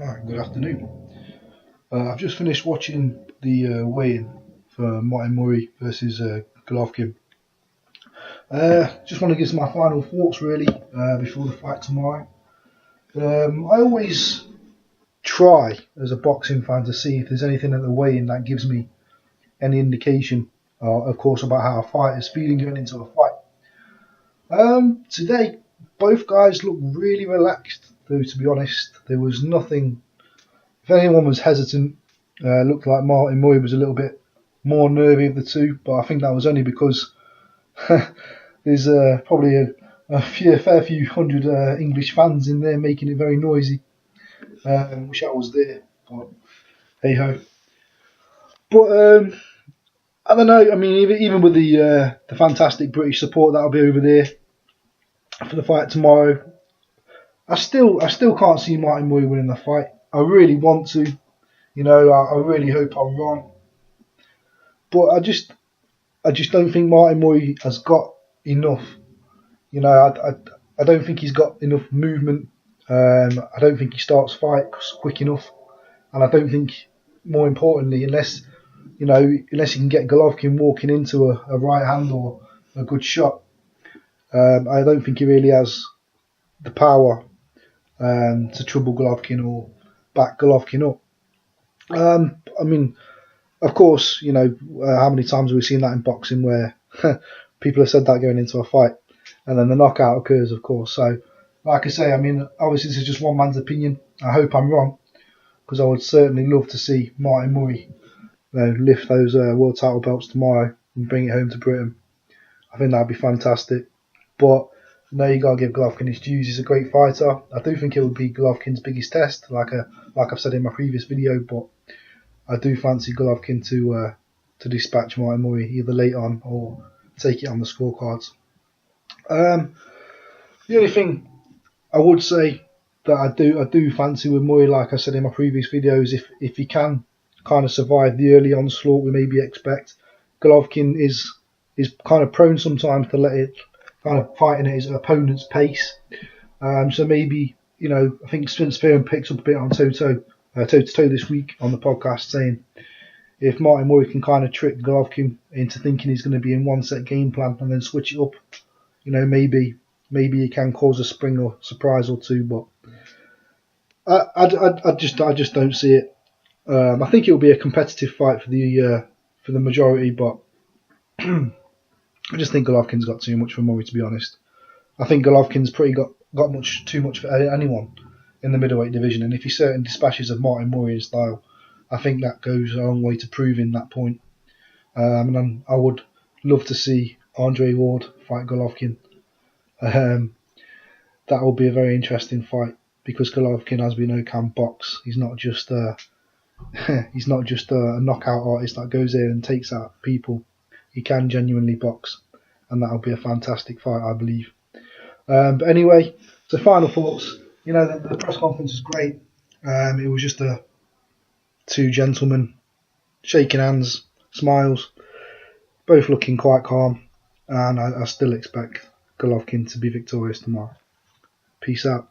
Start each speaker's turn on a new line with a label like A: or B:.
A: Alright, good afternoon. I've just finished watching the weigh-in for Martin Murray versus Golovkin. Just want to give some my final thoughts really before the fight tomorrow. I always try as a boxing fan to see if there's anything at the weigh-in that gives me any indication, of course, about how a fighter is feeling going into a fight. Today, both guys looked really relaxed, though, to be honest. There was nothing. If anyone was hesitant, looked like Martin Murray was a little bit more nervy of the two, but I think that was only because there's probably a fair few hundred English fans in there making it very noisy. Wish I was there, but hey ho. But I don't know. I mean, even with the fantastic British support that'll be over there for the fight tomorrow, I still can't see Martin Murray winning the fight. I really want to. You know, I really hope I'm wrong, but I just don't think Martin Murray has got enough. You know, I don't think he's got enough movement. I don't think he starts fights quick enough, and I don't think, more importantly, unless he can get Golovkin walking into a right hand or a good shot, I don't think he really has the power to trouble Golovkin or back Golovkin up. I mean, of course, how many times have we seen that in boxing where people have said that going into a fight, and then the knockout occurs, of course. So, like I say, I mean, obviously this is just one man's opinion. I hope I'm wrong, because I would certainly love to see Martin Murray lift those world title belts tomorrow and bring it home to Britain. I think that'd be fantastic. But you got to give Golovkin his dues. He's a great fighter. I do think it would be Golovkin's biggest test, like I've said in my previous video. But I do fancy Golovkin to dispatch Martin Murray either late on or take it on the scorecards. The only thing I would say that I do fancy with Murray, like I said in my previous videos, if he can kind of survive the early onslaught we maybe expect. Golovkin is kind of prone sometimes to let it kind of fighting at his opponent's pace. So maybe, I think Spence Fearon picks up a bit on toe to toe this week on the podcast, saying if Martin Murray can kind of trick Golovkin into thinking he's going to be in one set game plan and then switch it up, maybe he can cause a spring or surprise or two. But I just don't see it. I think it will be a competitive fight for the majority, but I just think Golovkin's got too much for Murray, to be honest. I think Golovkin's got too much for anyone in the middleweight division, and if he certainly dispatches of Martin Murray in style, I think that goes a long way to proving that point. And I would love to see Andre Ward fight Golovkin. That will be a very interesting fight because Golovkin, as we know, can box. He's not just a knockout artist that goes in and takes out people. He can genuinely box, and that'll be a fantastic fight, I believe. But anyway, so final thoughts. The press conference was great. It was just two gentlemen shaking hands, smiles, both looking quite calm, and I still expect Golovkin to be victorious tomorrow. Peace out.